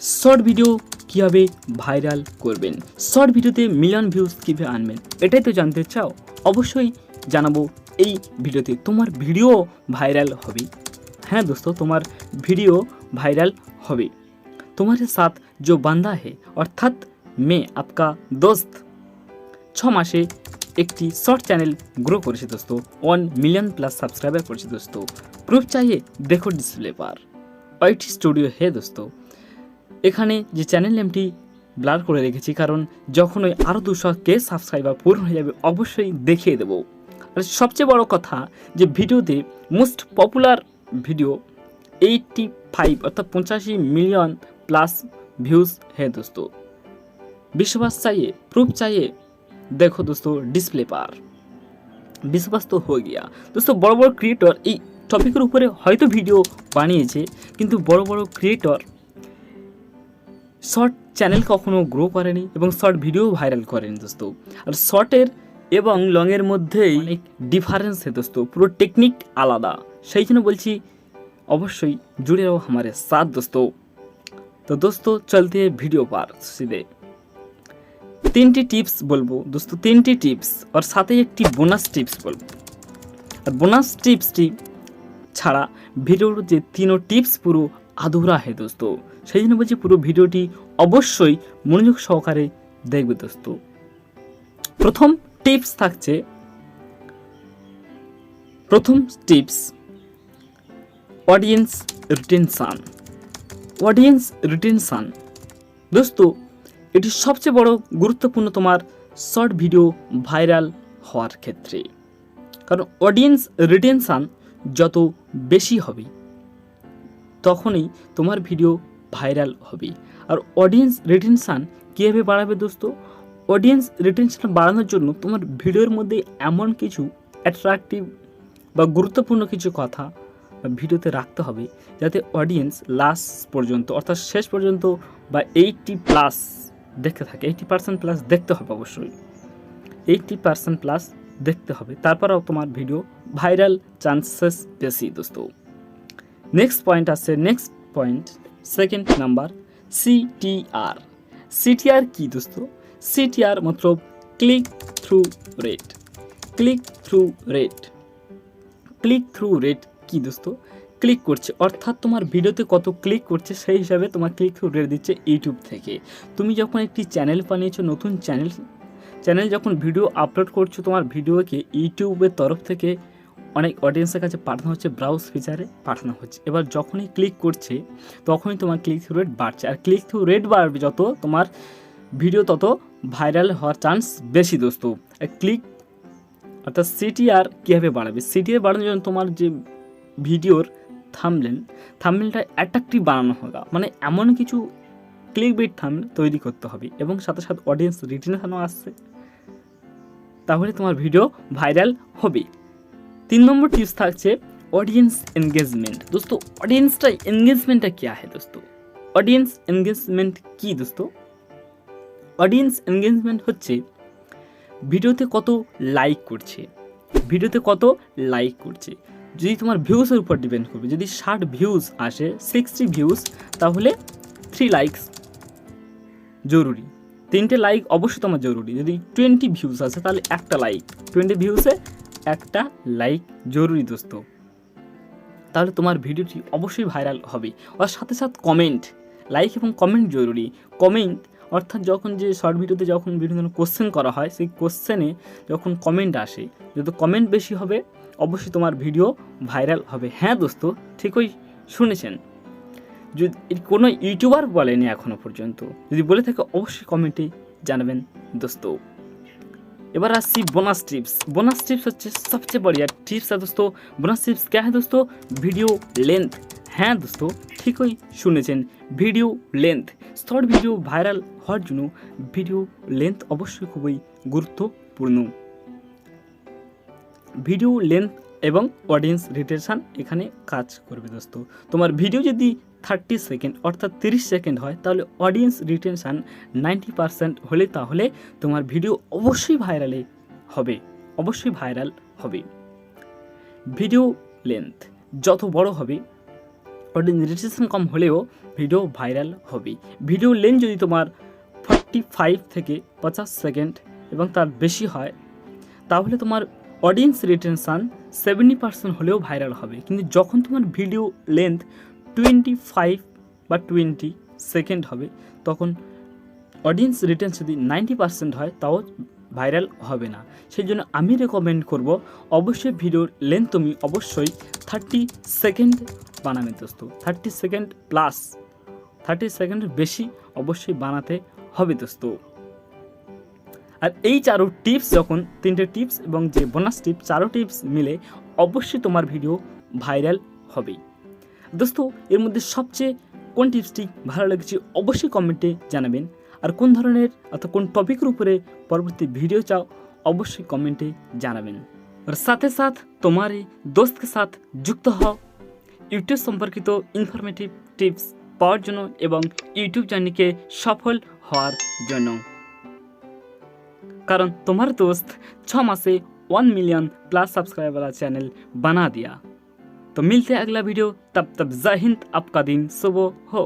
Short video কীভাবে viral করবেন, short ভিডিওতে মিলিয়ন ভিউজ কীভাবে আনবেন, এটাই তো জানতে চাও। অবশ্যই জানাবো এই ভিডিওতে। তোমার ভিডিও ভাইরাল হবে। হ্যাঁ দোস্তো, তোমার ভিডিও ভাইরাল হবে। तुम्हारे साथ जो बांधा है अर्थात मैं आपका दोस्त 6 মাসে একটি শর্ট চ্যানেল গ্রো করেছে দোস্তো, 1 মিলিয়ন প্লাস সাবস্ক্রাইবার করেছে দোস্তো। প্রুফ চাইয়ে দেখো ডিসপ্লে পার। ওয়াইটি স্টুডিও হে দোস্তো। এখানে যে চ্যানেল নেমটি ব্লার করে রেখেছি, কারণ যখন ওই আরও 200K সাবস্ক্রাইবার পূর্ণ হয়ে যাবে অবশ্যই দেখিয়ে দেবো। আর সবচেয়ে বড় কথা যে ভিডিওতে মোস্ট পপুলার ভিডিও 85 অর্থাৎ 85 मिलियन प्लस व्यूज है दोस्तों। विश्वास चाहिए, प्रूफ चाहिए, देखो दोस्तों डिस्प्ले पर। विश्वास तो हो गया दोस्तों। बड़ बड़ क्रिएटर এই টপিকের উপরে হয়তো ভিডিও বানিয়েছে, কিন্তু বড় বড় ক্রিয়েটর শর্ট চ্যানেল কখনো গ্রো করেনি এবং শর্ট ভিডিও ভাইরাল করেনি दोस्तों। আর শর্টের এবং লংয়ের মধ্যেই অনেক ডিফারেন্স है दोस्तों, পুরো টেকনিক আলাদা। সেই জন্য বলছি अवश्य जुड़े रहो हमारे साथ दोस्तों। तो दोस्तों चलते हैं वीडियो पर सीधे। 3टी टिप्स बोलबो दोस्तों, 3टी टिप्स और साथ ही एक बोनस टिप्स बोलबो। और बोनस टिप्स छाड़ा भिडियोर जे 3 टिप्स पुरो आधुरा है दोस्तों। সেই জন্য বলছি পুরো ভিডিওটি অবশ্যই মনোযোগ সহকারে দেখবে दोस्तों। প্রথম টিপস থাকছে, প্রথম tips audience retention. Audience retention दोस्तों এটি সবচেয়ে বড় গুরুত্বপূর্ণ তোমার শর্ট ভিডিও ভাইরাল হওয়ার ক্ষেত্রে। কারণ অডিয়েন্স রিটেনশন যত বেশি হবে তখনই তোমার ভিডিও ভাইরাল হবে। আর অডিয়েন্স রিটেনশন কীভাবে বাড়াবে দোস্তো? অডিয়েন্স রিটেনশন বাড়ানোর জন্য তোমার ভিডিওর মধ্যে এমন কিছু অ্যাট্রাকটিভ বা গুরুত্বপূর্ণ কিছু কথা ভিডিওতে রাখতে হবে যাতে অডিয়েন্স লাস্ট পর্যন্ত অর্থাৎ শেষ পর্যন্ত বা 80+ দেখতে থাকে। 80% প্লাস দেখতে হবে, অবশ্যই 80% প্লাস দেখতে হবে, তারপরেও তোমার ভিডিও ভাইরাল চান্সেস বেশি दोस्तों। নেক্সট পয়েন্ট আছে, next point second number CTR। CTR কি दोस्तों? CTR मतलब click through rate. Click through rate, click through rate কি दोस्तों? ক্লিক করছে অর্থাৎ তোমার ভিডিওতে কত ক্লিক করছে সেই হিসাবে তোমার ক্লিক থ্রু রেট দিচ্ছে ইউটিউব থেকে। তুমি যখন একটি চ্যানেল বানিয়েছো, নতুন চ্যানেল যখন ভিডিও আপলোড করছো, তোমার ভিডিওকে ইউটিউবের তরফ থেকে অনেক অডিয়েন্সের কাছে পাঠানো হচ্ছে, ব্রাউজ ফিচারে পাঠানো হচ্ছে। এবার যখনই ক্লিক করছে তখনই তোমার ক্লিক থ্রু রেট বাড়ছে। আর ক্লিক থ্রু রেট বাড়বে যত, তোমার ভিডিও তত ভাইরাল হওয়ার চান্স বেশি दोस्तों। ক্লিক অর্থাৎ CTR কীভাবে বাড়াবে? CTR বাড়ানোর জন্য তোমার যে ভিডিওর থাম্বনেলটা অ্যাট্রাকটিভ বানানো হোগা, মানে এমন কিছু ক্লিক বেট থাম্বনেল তৈরি করতে হবে এবং সাথে সাথে অডিয়েন্স রিটেনশনও আসছে, তাহলে তোমার ভিডিও ভাইরাল হবে। 3 নম্বর টিপস থাকছে অডিয়েন্স এনগেজমেন্ট। दोस्तों অডিয়েন্সটা এনগেজমেন্টটা কি है दोस्तों? অডিয়েন্স এনগেজমেন্ট কি दोस्तों? অডিয়েন্স এনগেজমেন্ট হচ্ছে ভিডিওতে কত লাইক করছে, ভিডিওতে কত লাইক করছে। যদি তোমার ভিউজের উপর ডিপেন্ড করবে, যদি 60 ভিউজ আসে, 60 ভিউজ, তাহলে 3 লাইকস জরুরি। 3টে লাইক অবশ্যই তোমার জরুরি। যদি 20 ভিউজ আসে তাহলে একটা লাইক, 20 ভিউজে একটা লাইক জরুরি दोस्तों। তাহলে তোমার ভিডিওটি অবশ্যই ভাইরাল হবে। আর সাথে সাথে কমেন্ট, লাইক এবং কমেন্ট জরুরি। কমেন্ট অর্থাৎ যখন যে শর্ট ভিডিওতে যখন বিভিন্ন ধরনের কোশ্চেন করা হয়, সেই কোশ্চেনে যখন কমেন্ট আসে, যত কমেন্ট বেশি হবে অবশ্যই তোমার ভিডিও ভাইরাল হবে। হ্যাঁ दोस्तों, ঠিকই শুনেছেন। যদি কোনো ইউটিউবার বলেনি এখনও পর্যন্ত, যদি বলে থাকে অবশ্যই কমেন্টে জানাবেন दोस्तों। এবার আসছি বোনাস টিপস। বোনাস টিপস হচ্ছে সবচেয়ে বড়িয়া টিপস है दोस्तों। বোনাস টিপস क्या है दोस्तों? Video length. হ্যাঁ दोस्तों, ঠিকই শুনেছেন, video length. Short video viral হওয়ার জন্য ভিডিও লেন্থ অবশ্যই খুবই গুরুত্বপূর্ণ। ভিডিও লেন্থ এবং অডিয়েন্স রিটেনশন এখানে কাজ করবে दोस्तों। তোমার ভিডিও যদি 30 সেকেন্ড অর্থাৎ 30 সেকেন্ড হয়, তাহলে অডিয়েন্স রিটেনশন 90% হলে তাহলে তোমার ভিডিও অবশ্যই ভাইরালে হবে, অবশ্যই ভাইরাল হবে। ভিডিও লেন্থ যত বড় হবে অডিয়েন্স রিটেনশন কম হলেও ভিডিও ভাইরাল হবে। ভিডিও লেন্থ যদি তোমার 45 থেকে 50 সেকেন্ড এবং তার বেশি হয় তাহলে তোমার অডিয়েন্স রিটেনশন 70% হলেও ভাইরাল হবে। কিন্তু যখন তোমার ভিডিও লেন্থ 25 বা 20 সেকেন্ড হবে তখন অডিয়েন্স রিটেনশন যদি 90% হয় তাও ভাইরাল হবে না। সেই জন্য আমি রেকমেন্ড করব অবশ্যই ভিডিওর লেন্থ তুমি অবশ্যই 30 সেকেন্ড বানাবে দোস্ত, 30 সেকেন্ড প্লাস, 30 সেকেন্ডের বেশি অবশ্যই বানাতে হবে দোস্ত। আর এই চারো টিপস যখন, তিনটে টিপস এবং যে বোনাস টিপস, চারো টিপস মিলে অবশ্যই তোমার ভিডিও ভাইরাল হবেই দোস্ত। এর মধ্যে সবচেয়ে কোন টিপসটি ভালো লেগেছে অবশ্যই কমেন্টে জানাবেন। আর কোন ধরনের অর্থাৎ কোন টপিকের উপরে পরবর্তী ভিডিও চাও অবশ্যই কমেন্টে জানাবেন। আর সাথে সাথ তোমার এই দোস্তকে সাথ যুক্ত হও ইউটিউব সম্পর্কিত ইনফরমেটিভ টিপস পাওয়ার জন্য এবং ইউটিউব জার্নিকে সফল হওয়ার জন্য। कारण तुम्हारे दोस्त 6 मासे 1 मिलियन प्लस सब्सक्राइबर वाला चैनल बना दिया। तो मिलते हैं अगला वीडियो, तब जय हिंद, आपका दिन शुभ हो।